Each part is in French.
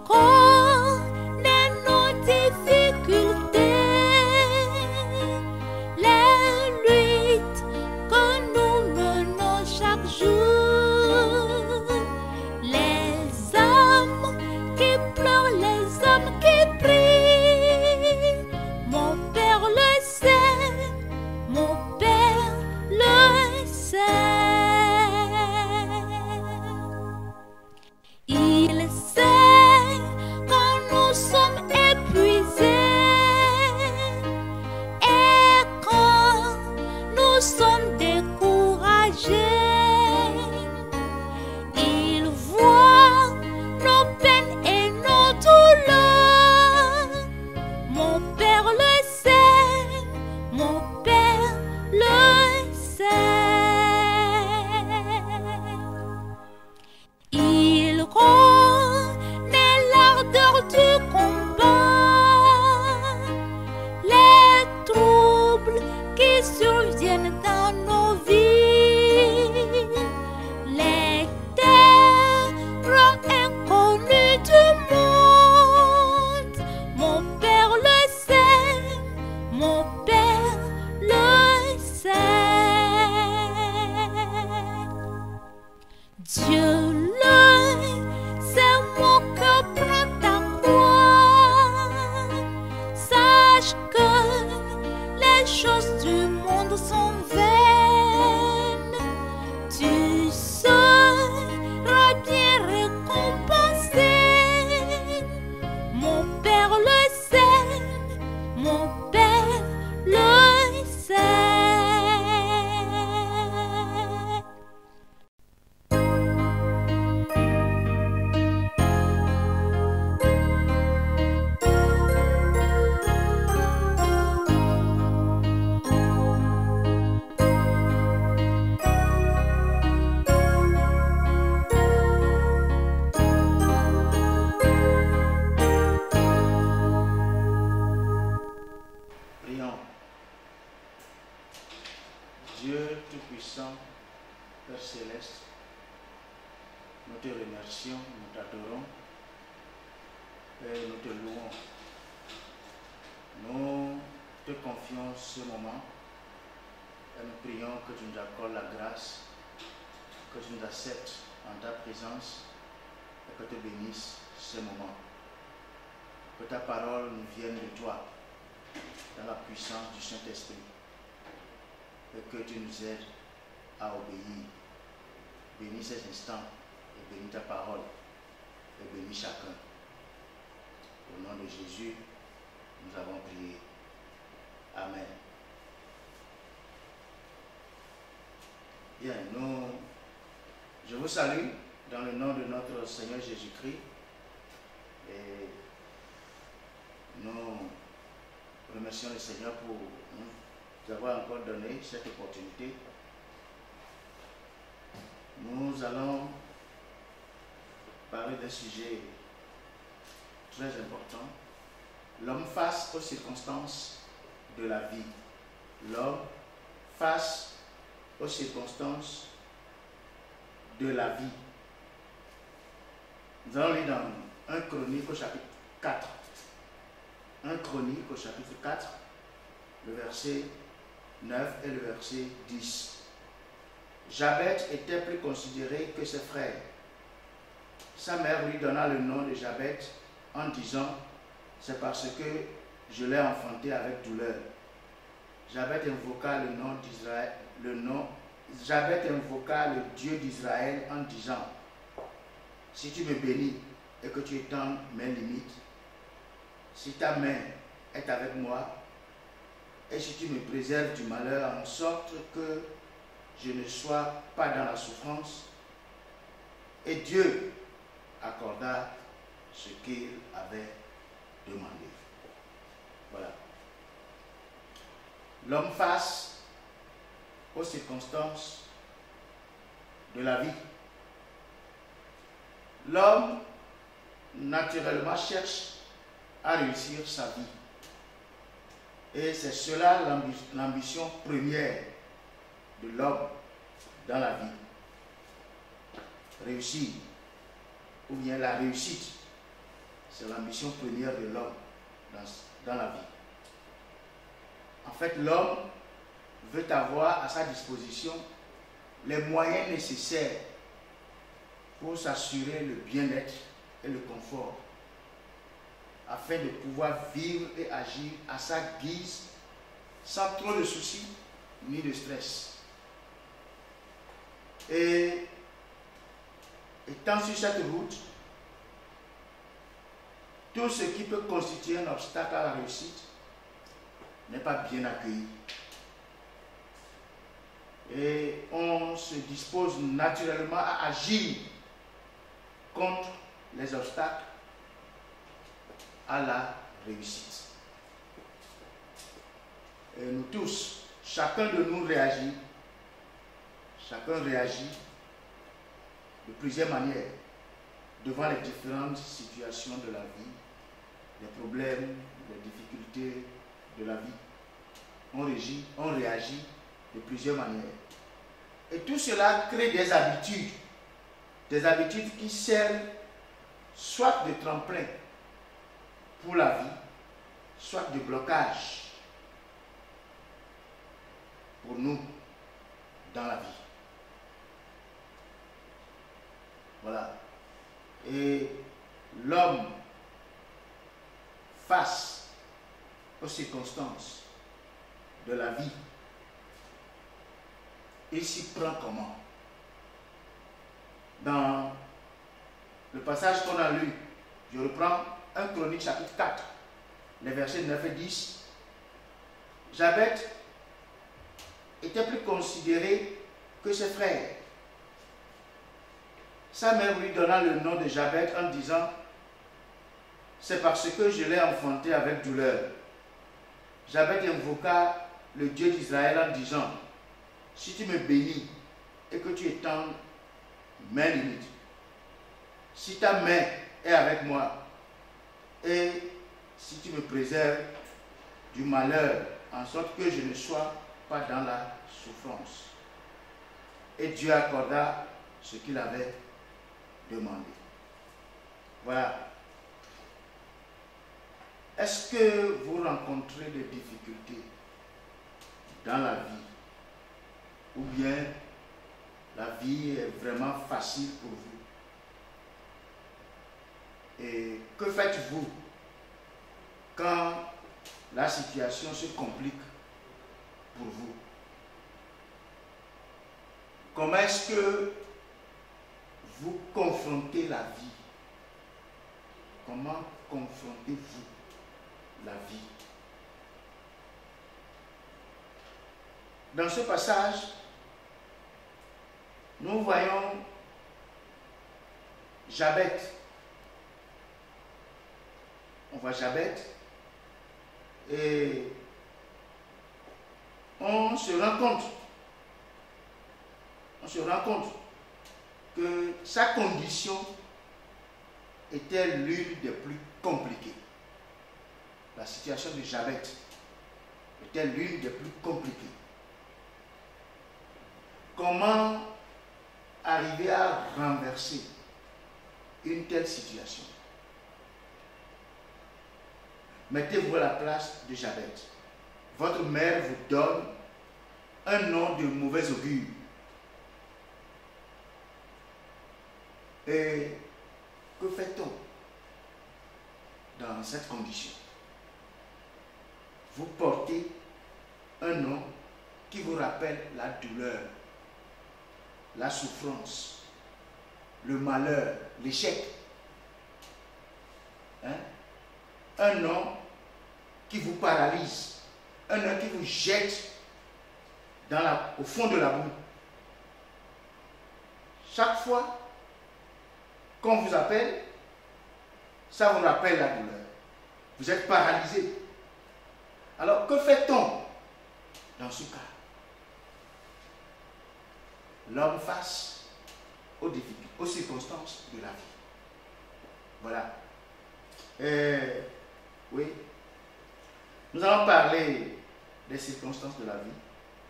connaît nos difficultés, les luttes que nous menons chaque jour, les âmes qui pleurent, les hommes qui prient. Mon Père le sait, mon Père le sait. Il sait quand nous sommes épuisés et quand nous sommes découragés. Il voit nos peines et nos douleurs. Mon Père le sait, mon Père le sait. Il connaît l'ardeur du combat, les troubles qui surviennent dans nos vies, les terreurs inconnues du monde. Mon Père le sait, mon Père le sait. Dieu le sait, mon cœur prend ta croix. Sache que les choses du monde sont vaines. Tu seras bien récompensé. Mon Père le sait, mon Père le sait. Prions. Dieu Tout-Puissant, Père Céleste, nous te remercions, nous t'adorons et nous te louons. Nous te confions ce moment et nous prions que tu nous accordes la grâce, que tu nous acceptes en ta présence et que tu bénisses ce moment. Que ta parole nous vienne de toi, dans la puissance du Saint-Esprit, et que tu nous aides à obéir. Bénis ces instants et bénis ta parole et bénis chacun. Au nom de Jésus, nous avons prié. Amen. Bien, je vous salue dans le nom de notre Seigneur Jésus-Christ et nous remercions le Seigneur pour nous avoir encore donné cette opportunité. Nous allons parler d'un sujet très important. L'homme face aux circonstances de la vie. L'homme face aux circonstances de la vie. Nous allons lire dans 1 Chronique au chapitre 4. 1 Chronique au chapitre 4, le verset 9 et le verset 10. Jabet était plus considéré que ses frères. Sa mère lui donna le nom de Jabet en disant: c'est parce que je l'ai enfanté avec douleur. Jabet invoqua le nom d'Israël, Jabet invoqua le Dieu d'Israël en disant: si tu me bénis et que tu étends mes limites, si ta main est avec moi, et si tu me préserves du malheur en sorte que je ne sois pas dans la souffrance. Et Dieu accorda ce qu'il avait demandé. Voilà. L'homme face aux circonstances de la vie. L'homme, naturellement, cherche à réussir sa vie. Et c'est cela l'ambition première de l'homme dans la vie. Réussir, ou bien la réussite C'est l'ambition première de l'homme dans la vie. En fait, l'homme veut avoir à sa disposition les moyens nécessaires pour s'assurer le bien-être et le confort, afin de pouvoir vivre et agir à sa guise, sans trop de soucis ni de stress. Et étant sur cette route, tout ce qui peut constituer un obstacle à la réussite n'est pas bien accueilli. Et on se dispose naturellement à agir contre les obstacles à la réussite. Et nous tous, chacun de nous réagit. Chacun réagit de plusieurs manières devant les différentes situations de la vie, les problèmes, les difficultés de la vie. On réagit de plusieurs manières. Et tout cela crée des habitudes qui servent soit de tremplin pour la vie, soit de blocage pour nous dans la vie. Voilà. Et l'homme, face aux circonstances de la vie, il s'y prend comment? Dans le passage qu'on a lu, je reprends 1 Chronique chapitre 4, les versets 9 et 10. Jabet était plus considéré que ses frères. Sa mère lui donna le nom de Jabet en disant: c'est parce que je l'ai enfanté avec douleur. Jabet invoqua le Dieu d'Israël en disant: si tu me bénis et que tu étends mes limites, si ta main est avec moi et si tu me préserves du malheur, en sorte que je ne sois pas dans la souffrance. Et Dieu accorda ce qu'il avait demandé. Voilà. Est-ce que vous rencontrez des difficultés dans la vie? Ou bien la vie est vraiment facile pour vous? Et que faites-vous quand la situation se complique pour vous? Comment est-ce que vous confrontez la vie? Comment confrontez-vous la vie? Dans ce passage, nous voyons Jabet. On voit Jabet et on se rend compte que sa condition était l'une des plus compliquées. La situation de Jabet était l'une des plus compliquées. Comment arriver à renverser une telle situation? Mettez-vous à la place de Jabet. Votre mère vous donne un nom de mauvais augure. Et que fait-on dans cette condition? Vous portez un nom qui vous rappelle la douleur, la souffrance, le malheur, l'échec. Un nom qui vous paralyse, un nom qui vous jette au fond de la boue. Chaque fois qu'on vous appelle, ça vous rappelle la douleur. Vous êtes paralysé. Alors, que fait-on dans ce cas? L'homme face aux difficultés, aux circonstances de la vie. Voilà. Oui. Nous allons parler des circonstances de la vie,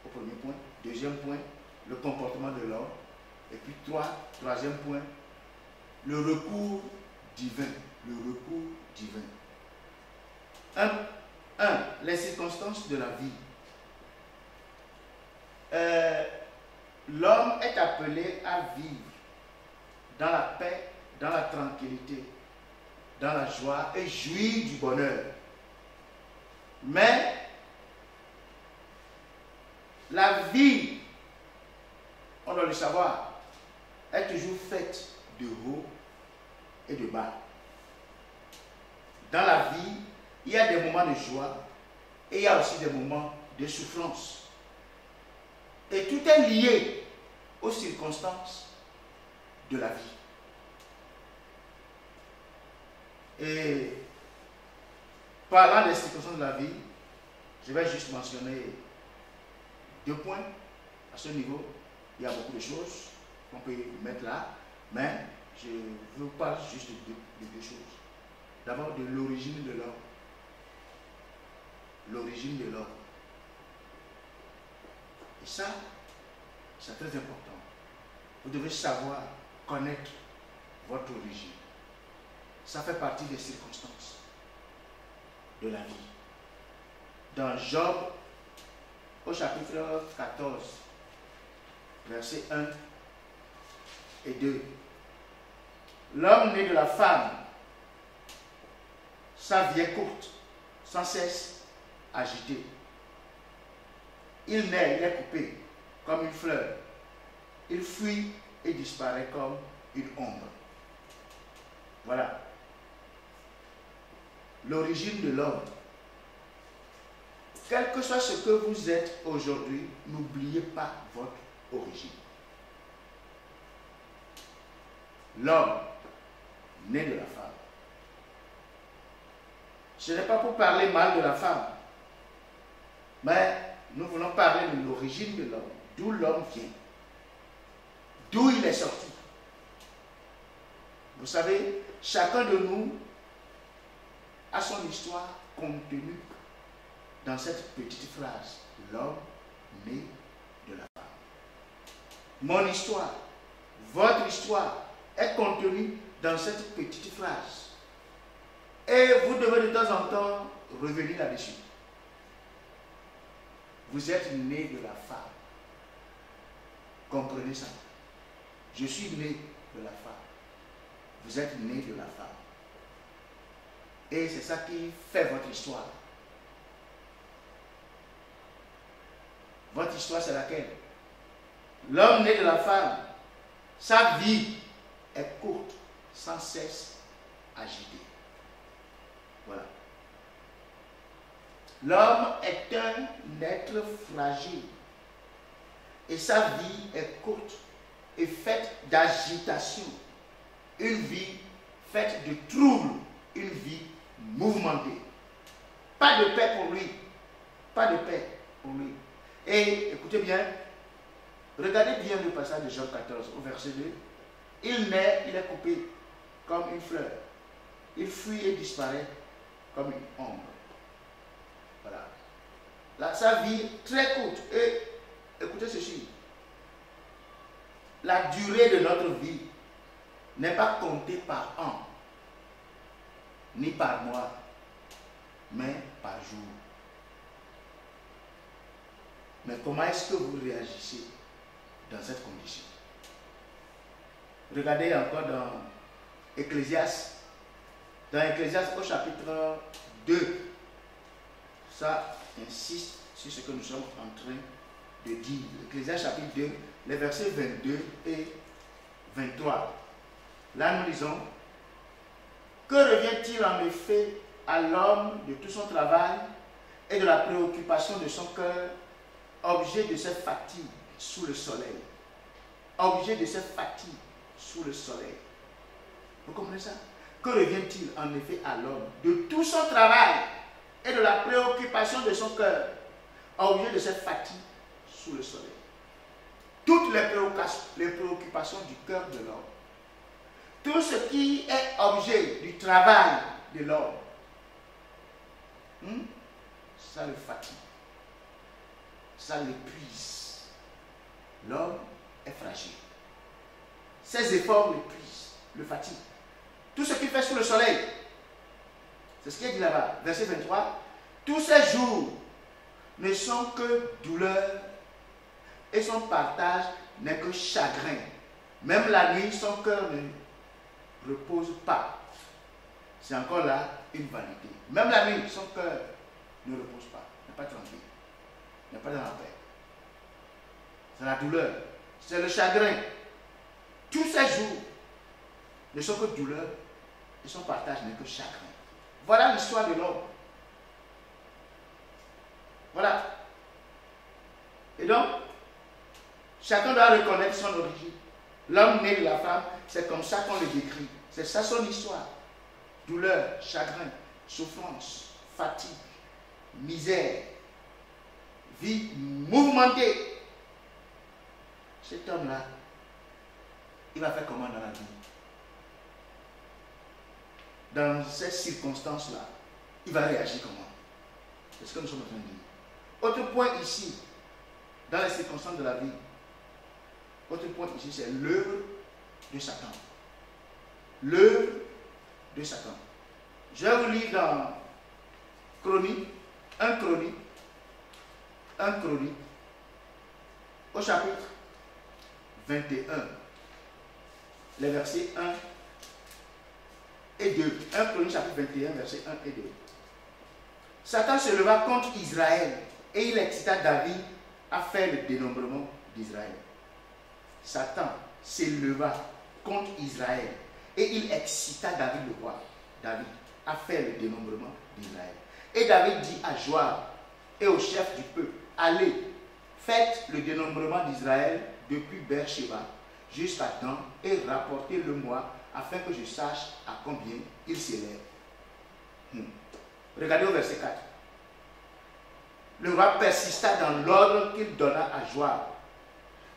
au premier point. Deuxième point, le comportement de l'homme. Et puis troisième point, le recours divin, le recours divin. Les circonstances de la vie. L'homme est appelé à vivre dans la paix, dans la tranquillité, dans la joie et jouir du bonheur. Mais la vie, on doit le savoir, est toujours faite de haut et de bas. Dans la vie, il y a des moments de joie et il y a aussi des moments de souffrance. Et tout est lié aux circonstances de la vie. Et parlant des circonstances de la vie, je vais juste mentionner 2 points à ce niveau. Il y a beaucoup de choses qu'on peut mettre là, mais je vous parle juste de 2 choses. D'abord de l'origine de l'homme. L'origine de l'homme. Et ça, c'est très important. Vous devez savoir connaître votre origine. Ça fait partie des circonstances de la vie. Dans Job, au chapitre 14, versets 1 et 2, l'homme né de la femme, sa vie est courte, sans cesse agitée. Il naît, il est coupé comme une fleur. Il fuit et disparaît comme une ombre. Voilà. L'origine de l'homme. Quel que soit ce que vous êtes aujourd'hui, n'oubliez pas votre origine. L'homme né de la femme. Ce n'est pas pour parler mal de la femme, mais nous voulons parler de l'origine de l'homme, d'où l'homme vient, d'où il est sorti. Vous savez, chacun de nous a son histoire contenue dans cette petite phrase, l'homme né de la femme. Mon histoire, votre histoire est contenue dans cette petite phrase. Et vous devez de temps en temps revenir là-dessus. Vous êtes né de la femme. Comprenez ça. Je suis né de la femme. Vous êtes né de la femme. Et c'est ça qui fait votre histoire. Votre histoire, c'est laquelle? L'homme né de la femme, sa vie est courte, sans cesse agitée. Voilà. L'homme est un être fragile et sa vie est courte et faite d'agitation. Une vie faite de troubles, une vie mouvementée. Pas de paix pour lui. Pas de paix pour lui. Et écoutez bien, regardez bien le passage de Jean 14 au verset 2. Il naît, il est coupé comme une fleur. Il fuit et disparaît comme une ombre. Voilà. Là, sa vie très courte. Et écoutez ceci. La durée de notre vie n'est pas comptée par an, ni par mois, mais par jour. Mais comment est-ce que vous réagissez dans cette condition? Regardez encore dans Ecclésiaste. Dans Ecclésiaste au chapitre 2, ça insiste sur ce que nous sommes en train de dire. Ecclésiaste chapitre 2, les versets 22 et 23. Là nous lisons: que revient-il en effet à l'homme de tout son travail et de la préoccupation de son cœur, objet de cette fatigue sous le soleil? Objet de cette fatigue sous le soleil. Vous comprenez ça? Que revient-il en effet à l'homme de tout son travail et de la préoccupation de son cœur, objet de cette fatigue sous le soleil? Toutes les préoccupations du cœur de l'homme, tout ce qui est objet du travail de l'homme, ça le fatigue, ça l'épuise. L'homme est fragile. Ses efforts l'épuisent, le fatiguent. tout ce qu'il fait sous le soleil. C'est ce qui est dit là-bas. Verset 23. Tous ces jours ne sont que douleur et son partage n'est que chagrin. Même la nuit, son cœur ne repose pas. C'est encore là une vanité. Même la nuit, son cœur ne repose pas. N'est pas tranquille. N'est pas dans la paix. C'est la douleur. C'est le chagrin. Tous ces jours ne sont que douleur et son partage n'est que chagrin. Voilà l'histoire de l'homme. Voilà. Et donc, chacun doit reconnaître son origine. L'homme né de la femme, c'est comme ça qu'on le décrit. C'est ça son histoire. Douleur, chagrin, souffrance, fatigue, misère, vie mouvementée. Cet homme-là, il va faire comment dans la vie? Dans ces circonstances-là, il va réagir comment? C'est ce que nous sommes en train de dire. Autre point ici, dans les circonstances de la vie, autre point ici, c'est l'œuvre de Satan. L'œuvre de Satan. Je vais vous lire dans Chronique, 1 Chronique, au chapitre 21, les versets 1 et 2. 1 Chronique, chapitre 21, versets 1 et 2. Satan se leva contre Israël et il excita David à faire le dénombrement d'Israël. Satan s'éleva contre Israël et il excita David le roi, David, à faire le dénombrement d'Israël. Et David dit à Joab et au chef du peuple, allez, faites le dénombrement d'Israël depuis Beersheba jusqu'à Dan et rapportez-le-moi afin que je sache à combien il s'élève. Regardez au verset 4. Le roi persista dans l'ordre qu'il donna à Joab.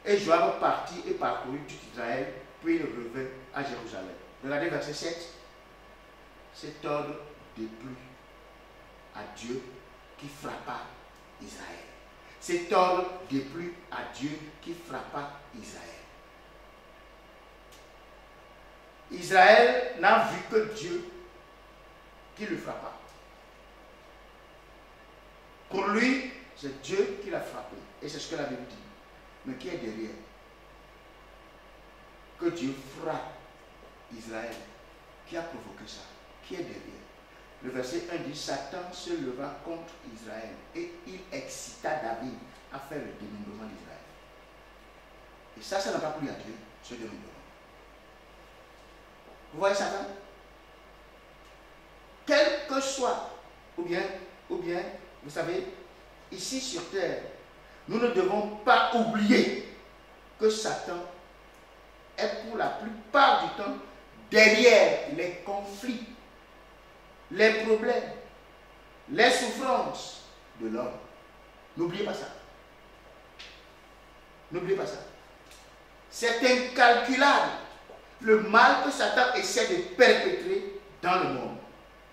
Et Joab partit et parcourut tout Israël, puis il revint à Jérusalem. Regardez verset 7. Cet ordre déplut à Dieu qui frappa Israël. Cet ordre déplut à Dieu qui frappa Israël. Israël n'a vu que Dieu qui le frappa. Pour lui, c'est Dieu qui l'a frappé. Et c'est ce que la Bible dit. Mais qui est derrière? Que Dieu frappe Israël. Qui a provoqué ça? Qui est derrière? Le verset 1 dit, Satan se leva contre Israël et il excita David à faire le dénombrement d'Israël. Et ça n'a pas plu à Dieu, ce dénombrement. Vous voyez Satan? Quel que soit, ou bien, vous savez, ici sur terre, nous ne devons pas oublier que Satan est pour la plupart du temps derrière les conflits, les problèmes, les souffrances de l'homme. N'oubliez pas ça. N'oubliez pas ça. C'est incalculable le mal que Satan essaie de perpétrer dans le monde.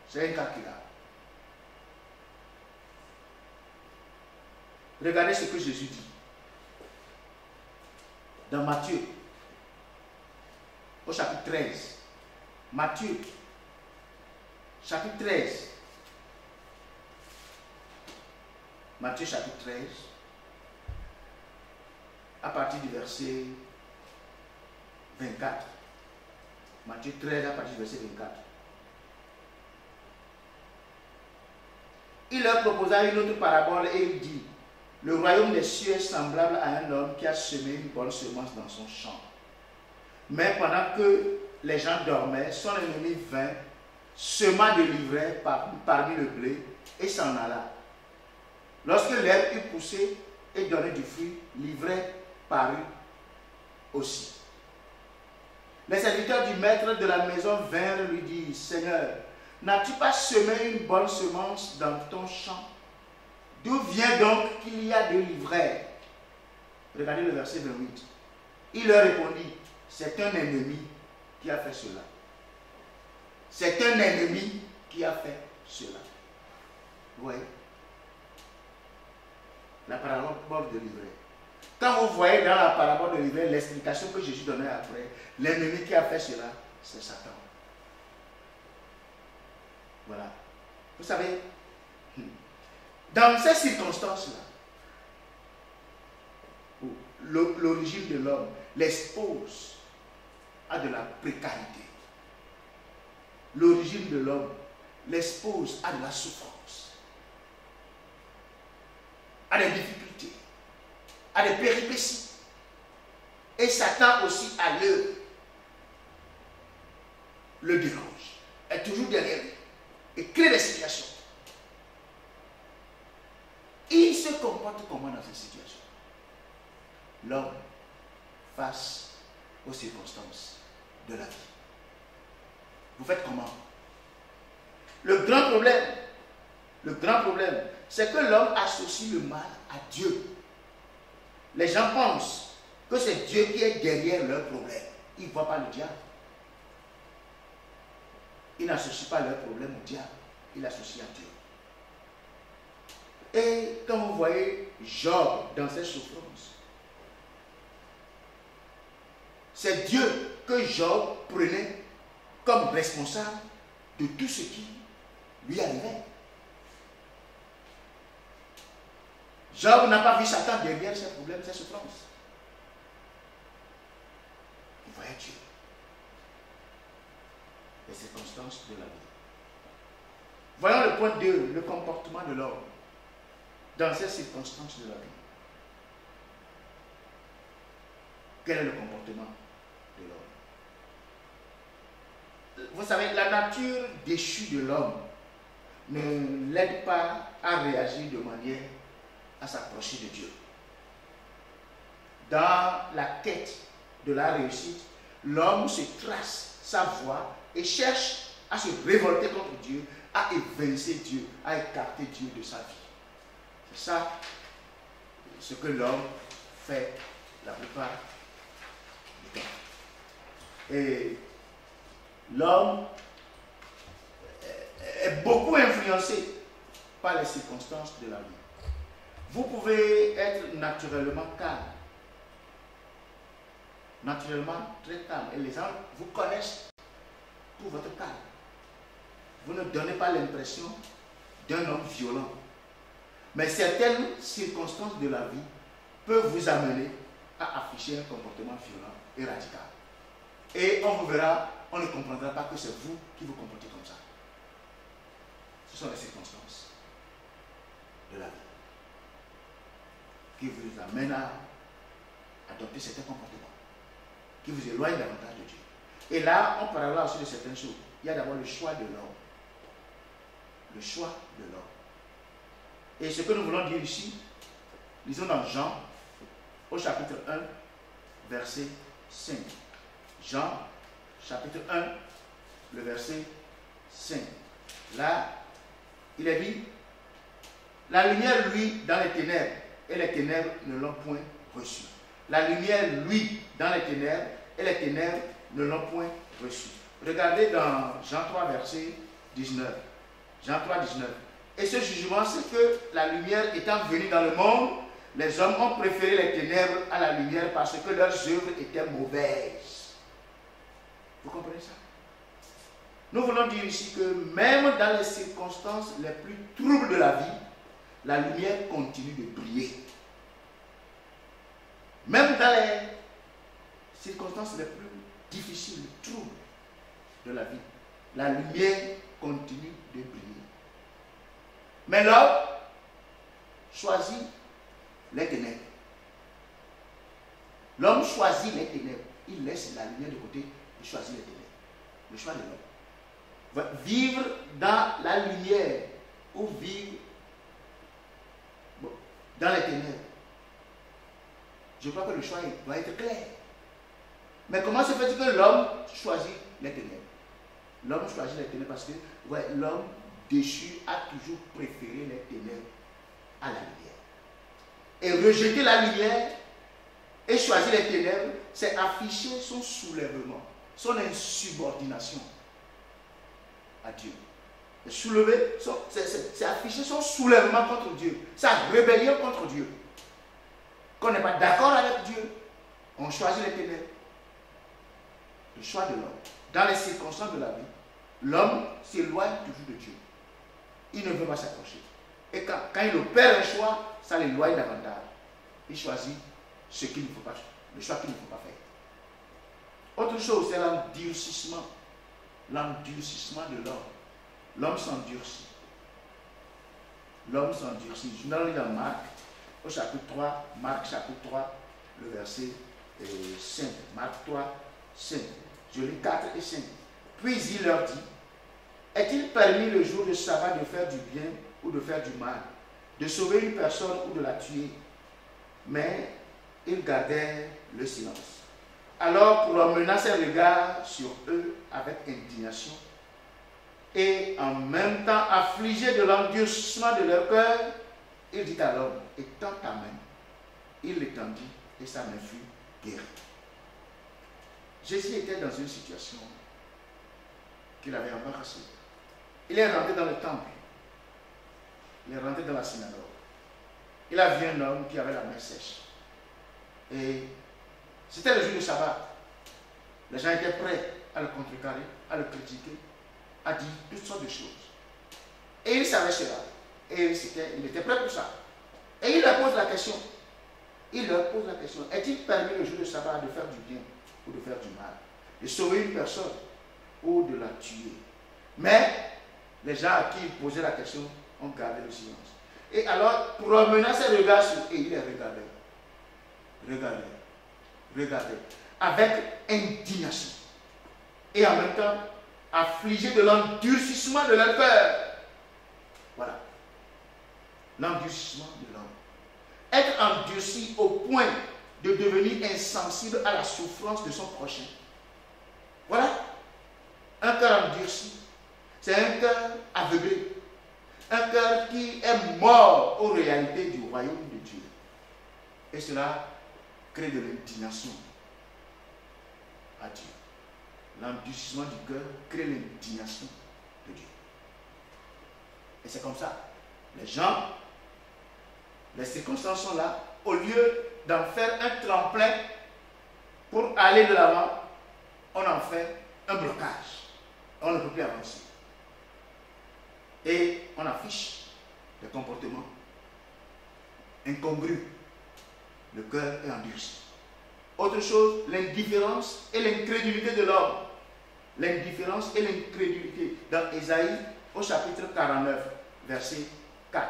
C'est incalculable. Regardez ce que Jésus dit. Dans Matthieu, au chapitre 13. Matthieu, chapitre 13. Matthieu, chapitre 13. À partir du verset 24. Matthieu 13, à partir du verset 24. Il leur proposa une autre parabole et il dit, le royaume des cieux est semblable à un homme qui a semé une bonne semence dans son champ. Mais pendant que les gens dormaient, son ennemi vint, sema de l'ivraie parmi le blé et s'en alla. Lorsque l'herbe eut poussé et donné du fruit, l'ivraie parut aussi. Les serviteurs du maître de la maison vinrent lui dire, Seigneur, n'as-tu pas semé une bonne semence dans ton champ? D'où vient donc qu'il y a de l'ivraie? Regardez le verset 28. Il leur répondit, c'est un ennemi qui a fait cela. C'est un ennemi qui a fait cela. Vous voyez? La parabole de l'ivraie. Quand vous voyez dans la parabole de l'ivraie l'explication que Jésus donnait après, l'ennemi qui a fait cela, c'est Satan. Voilà. Vous savez, dans ces circonstances-là, où l'origine de l'homme l'expose à de la précarité, l'origine de l'homme l'expose à de la souffrance, à des difficultés, à des péripéties. Et Satan aussi, à l'heure, le dérange, est toujours derrière lui et crée des situations. Il se comporte comment dans ces situations? L'homme face aux circonstances de la vie. Vous faites comment? Le grand problème, c'est que l'homme associe le mal à Dieu. Les gens pensent que c'est Dieu qui est derrière leur problème. Ils ne voient pas le diable. Ils n'associent pas leur problème au diable. Ils l'associent à Dieu. Et quand vous voyez Job dans ses souffrances, c'est Dieu que Job prenait comme responsable de tout ce qui lui arrivait. Job n'a pas vu Satan derrière ses problèmes, ses souffrances. Il voyait Dieu. Les circonstances de la vie. Voyons le point 2, le comportement de l'homme dans ces circonstances de la vie. Quel est le comportement de l'homme? Vous savez, la nature déchue de l'homme ne l'aide pas à réagir de manière à s'approcher de Dieu. Dans la quête de la réussite, l'homme se trace sa voie et cherche à se révolter contre Dieu, à évincer Dieu, à écarter Dieu de sa vie. C'est ça ce que l'homme fait la plupart du temps. Et l'homme est beaucoup influencé par les circonstances de la vie. Vous pouvez être naturellement calme, naturellement très calme, et les gens vous connaissent pour votre calme. Vous ne donnez pas l'impression d'un homme violent. Mais certaines circonstances de la vie peuvent vous amener à afficher un comportement violent et radical. Et on vous verra, on ne comprendra pas que c'est vous qui vous comportez comme ça. Ce sont les circonstances de la vie qui vous amènent à adopter certains comportements, qui vous éloignent davantage de Dieu. Et là, on parlera aussi de certaines choses. Il y a d'abord le choix de l'homme. Le choix de l'homme. Et ce que nous voulons dire ici, lisons dans Jean, au chapitre 1, verset 5. Jean, chapitre 1, le verset 5. Là, il est dit, la lumière luit dans les ténèbres, et les ténèbres ne l'ont point reçu. La lumière luit dans les ténèbres, et les ténèbres ne l'ont point reçu. Regardez dans Jean 3, verset 19. Jean 3, 19. Et ce jugement, c'est que la lumière étant venue dans le monde, les hommes ont préféré les ténèbres à la lumière parce que leurs œuvres étaient mauvaises. Vous comprenez ça? Nous voulons dire ici que même dans les circonstances les plus troubles de la vie, la lumière continue de briller. Même dans les circonstances les plus difficiles, troubles de la vie, la lumière continue de briller. Mais l'homme choisit les ténèbres. L'homme choisit les ténèbres. Il laisse la lumière de côté et choisit les ténèbres. Le choix de l'homme. Vivre dans la lumière ou vivre dans les ténèbres. Je crois que le choix doit être clair. Mais comment se fait-il que l'homme choisit les ténèbres? L'homme choisit les ténèbres parce que l'homme déchu a toujours préféré les ténèbres à la lumière. Et rejeter la lumière et choisir les ténèbres, c'est afficher son soulèvement, son insubordination à Dieu. Et soulever, c'est afficher son soulèvement contre Dieu, sa rébellion contre Dieu. Quand on n'est pas d'accord avec Dieu, on choisit les ténèbres. Le choix de l'homme. Dans les circonstances de la vie, l'homme s'éloigne toujours de Dieu. Il ne veut pas s'approcher. Et quand il opère un choix, ça l'éloigne davantage. Il choisit ce qu'il ne faut pas, le choix qu'il ne faut pas faire. Autre chose, c'est l'endurcissement. L'endurcissement de l'homme. L'homme s'endurcit. L'homme s'endurcit. Je vais lire dans Marc, au chapitre 3, Marc chapitre 3, le verset 5. Marc 3, 5. Je lis 4 et 5. Puis il leur dit, est-il permis le jour de sabbat de faire du bien ou de faire du mal, de sauver une personne ou de la tuer? Mais ils gardèrent le silence. Alors, promenant ses regards sur eux avec indignation, et en même temps affligé de l'endurcissement de leur cœur, il dit à l'homme, étends ta main. Il l'étendit et sa main fut guérie. Jésus était dans une situation qu'il avait embarrassée. Il est rentré dans le temple. Il est rentré dans la synagogue. Il a vu un homme qui avait la main sèche. Et c'était le jour du sabbat. Les gens étaient prêts à le contrecarrer, à le critiquer, à dire toutes sortes de choses. Et il savait cela. Et il était prêt pour ça. Et il leur pose la question. Il leur pose la question. Est-il permis le jour du sabbat de faire du bien ou de faire du mal? De sauver une personne ou de la tuer? Mais les gens à qui il posait la question ont gardé le silence. Et alors, promenant ses regards sur eux, il les regardait. Regardait. Avec indignation. Et en même temps, affligé de l'endurcissement de leur cœur. Voilà. L'endurcissement de l'homme. Être endurci au point de devenir insensible à la souffrance de son prochain. Voilà. Un cœur endurci, c'est un cœur aveuglé. Un cœur qui est mort aux réalités du royaume de Dieu. Et cela crée de l'indignation à Dieu. L'endurcissement du cœur crée l'indignation de Dieu. Et c'est comme ça. Les gens, les circonstances sont là. Au lieu d'en faire un tremplin pour aller de l'avant, on en fait un blocage. On ne peut plus avancer. Et on affiche des comportements incongrus. Le cœur est endurci. Autre chose, l'indifférence et l'incrédulité de l'homme. L'indifférence et l'incrédulité. Dans Ésaïe, au chapitre 49, verset 4.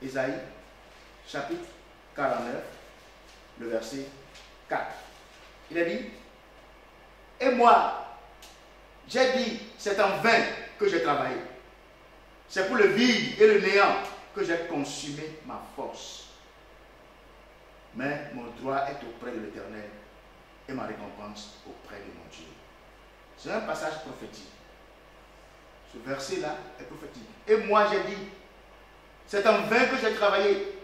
Ésaïe, chapitre 49, le verset 4. Il a dit, et moi, j'ai dit, c'est en vain que j'ai travaillé. C'est pour le vide et le néant que j'ai consumé ma force. Mais mon droit est auprès de l'Éternel et ma récompense auprès de mon Dieu. C'est un passage prophétique. Ce verset-là est prophétique. Et moi j'ai dit, c'est en vain que j'ai travaillé.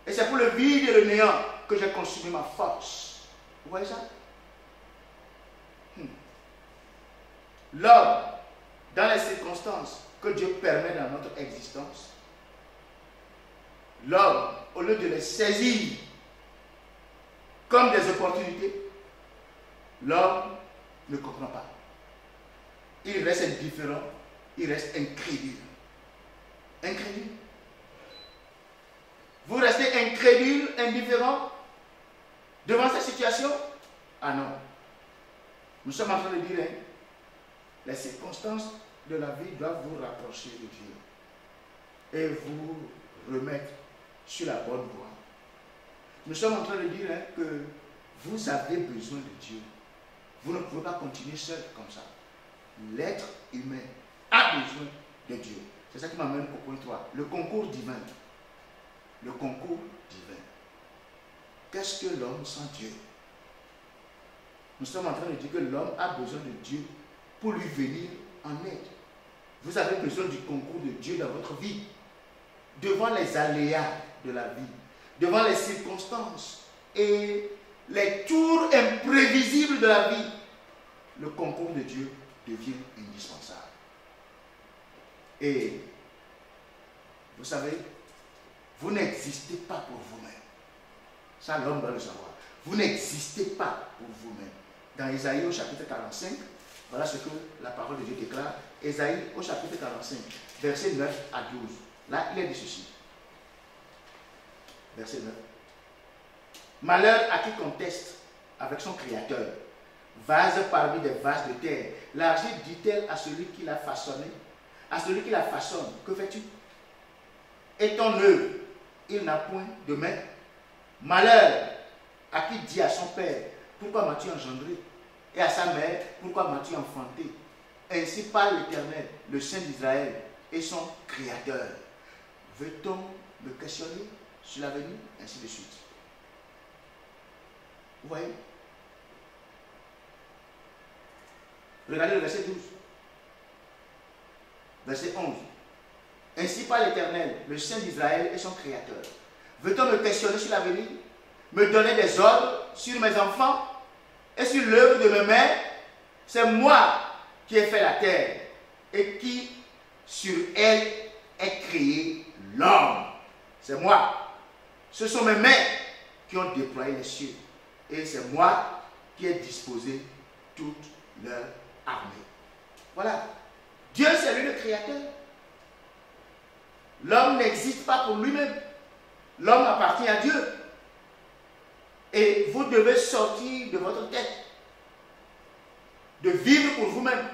Et c'est pour le vide et le néant que j'ai consumé ma force. Vous voyez ça? L'homme, dans les circonstances que Dieu permet dans notre existence, l'homme, au lieu de les saisir comme des opportunités, l'homme ne comprend pas. Il reste indifférent, il reste incrédule. Incrédule. Vous restez incrédule, indifférent devant cette situation? Ah non. Nous sommes en train de dire, les circonstances de la vie doivent vous rapprocher de Dieu et vous remettre sur la bonne voie. Nous sommes en train de dire que vous avez besoin de Dieu. Vous ne pouvez pas continuer seul comme ça. L'être humain a besoin de Dieu. C'est ça qui m'amène au point 3. Le concours divin. Le concours divin. Qu'est-ce que l'homme sans Dieu? Nous sommes en train de dire que l'homme a besoin de Dieu pour lui venir en aide. Vous avez besoin du concours de Dieu dans votre vie. Devant les aléas de la vie, devant les circonstances et les tours imprévisibles de la vie, le concours de Dieu devient indispensable. Et vous savez, vous n'existez pas pour vous-même. Ça, l'homme doit le savoir. Vous n'existez pas pour vous-même. Dans Ésaïe au chapitre 45, Voilà ce que la parole de Dieu déclare. Ésaïe au chapitre 45, versets 9 à 12. Là, il est dit ceci. Verset 9. Malheur à qui conteste avec son Créateur. Vase parmi des vases de terre. L'argile dit-elle à celui qui l'a façonné, à celui qui la façonne, que fais-tu? Et ton œuvre, il n'a point de main. Malheur à qui dit à son père, pourquoi m'as-tu engendré? Et à sa mère, pourquoi m'as-tu enfanté? Ainsi parle l'Éternel, le Saint d'Israël et son Créateur. Veut-on me questionner sur l'avenir? Ainsi de suite. Vous voyez? Regardez le verset 12. Verset 11. Ainsi parle l'Éternel, le Saint d'Israël et son Créateur. Veut-on me questionner sur l'avenir? Me donner des ordres sur mes enfants et sur l'œuvre de mes mains? C'est moi qui ai fait la terre et qui sur elle ai créé l'homme. C'est moi. Ce sont mes mains qui ont déployé les cieux. Et c'est moi qui ai disposé toute leur armée. Voilà. Dieu, c'est lui le Créateur. L'homme n'existe pas pour lui-même. L'homme appartient à Dieu. Et vous devez sortir de votre tête, de vivre pour vous-même.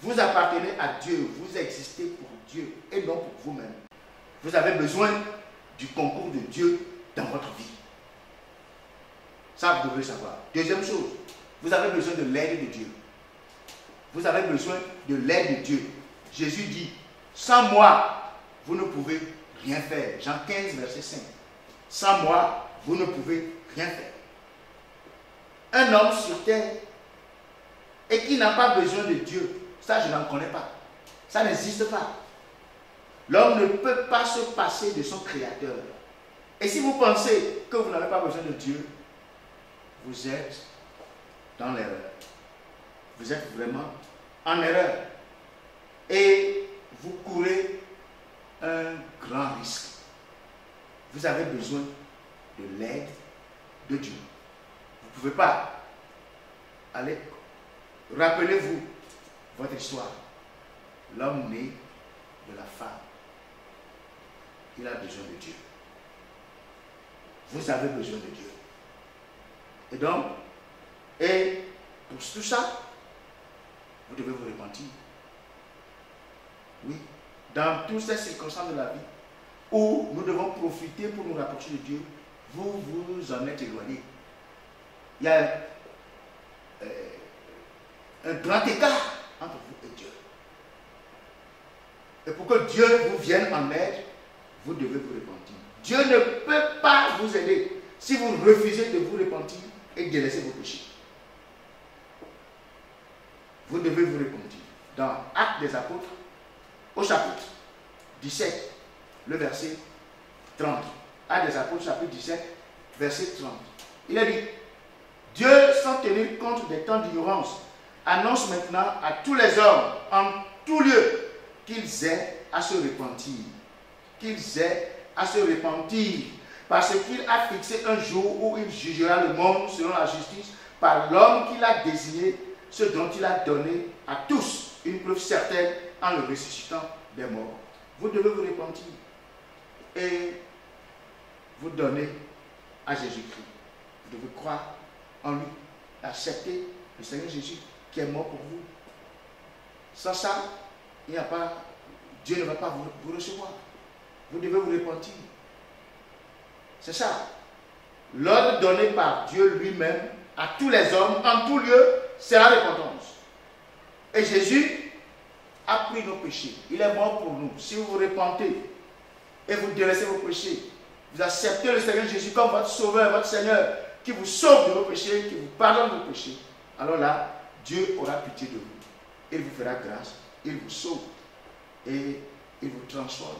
Vous appartenez à Dieu, vous existez pour Dieu et non pour vous-même. Vous avez besoin du concours de Dieu dans votre vie. Ça, vous devez le savoir. Deuxième chose, vous avez besoin de l'aide de Dieu. Vous avez besoin de l'aide de Dieu. Jésus dit, sans moi, vous ne pouvez rien faire. Jean 15, verset 5. Sans moi, vous ne pouvez rien faire. Un homme sur terre et qui n'a pas besoin de Dieu, ça je n'en connais pas. Ça n'existe pas. L'homme ne peut pas se passer de son Créateur. Et si vous pensez que vous n'avez pas besoin de Dieu, vous êtes dans l'erreur. Vous êtes vraiment en erreur. Et vous courez un grand risque. Vous avez besoin de l'aide de Dieu. Vous ne pouvez pas. Allez, rappelez-vous votre histoire. L'homme né de la femme, il a besoin de Dieu. Vous avez besoin de Dieu. Et donc, pour tout ça, vous devez vous repentir. Oui, dans toutes ces circonstances de la vie où nous devons profiter pour nous rapprocher de Dieu, vous vous en êtes éloigné. Il y a un grand écart entre vous et Dieu. Et pour que Dieu vous vienne en aide, vous devez vous repentir. Dieu ne peut pas vous aider si vous refusez de vous repentir et de délaisser vos péchés. Vous devez vous repentir. Dans Actes des Apôtres, au chapitre 17, le verset 30. Actes des Apôtres, chapitre 17, verset 30. Il a dit, Dieu, sans tenir compte des temps d'ignorance, annonce maintenant à tous les hommes, en tout lieu, qu'ils aient à se repentir. Qu'ils aient à se repentir. Parce qu'il a fixé un jour où il jugera le monde selon la justice par l'homme qu'il a désigné, ce dont il a donné à tous une preuve certaine en le ressuscitant des morts. Vous devez vous repentir et vous donner à Jésus-Christ. Vous devez croire en lui, accepter le Seigneur Jésus qui est mort pour vous. Sans ça, il n'y a pas, Dieu ne va pas vous recevoir. Vous devez vous repentir. C'est ça. L'ordre donné par Dieu lui-même à tous les hommes, en tout lieu, c'est la repentance. Et Jésus a pris nos péchés. Il est mort pour nous. Si vous vous repentez et vous délaissez vos péchés, vous acceptez le Seigneur Jésus comme votre sauveur, votre Seigneur, qui vous sauve de vos péchés, qui vous pardonne vos péchés, alors là, Dieu aura pitié de vous. Il vous fera grâce, il vous sauve et il vous transforme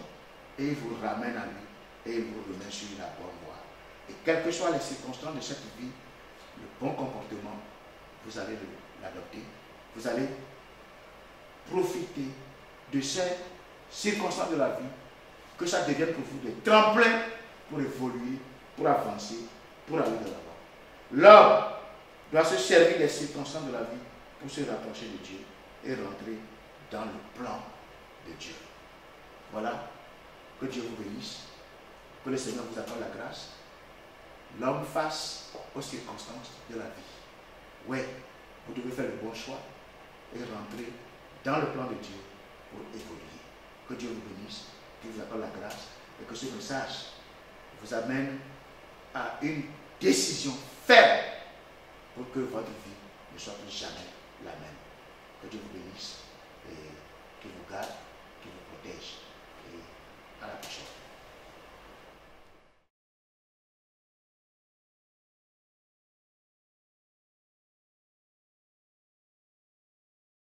et il vous ramène à lui et il vous remet sur la bonne voie. Et quelles que soient les circonstances de cette vie, le bon comportement, vous allez l'adopter. Vous allez profiter de ces circonstances de la vie, que ça devienne pour vous des tremplins pour évoluer, pour avancer, pour aller de l'avant. L'homme doit se servir des circonstances de la vie pour se rapprocher de Dieu et rentrer dans le plan de Dieu. Voilà, que Dieu vous bénisse, que le Seigneur vous accorde la grâce. L'homme face aux circonstances de la vie. Oui, vous devez faire le bon choix et rentrer dans le plan de Dieu pour évoluer. Que Dieu vous bénisse, qu'il vous accorde la grâce et que ce message vous amène à une décision ferme pour que votre vie ne soit plus jamais la même. Que Dieu vous bénisse.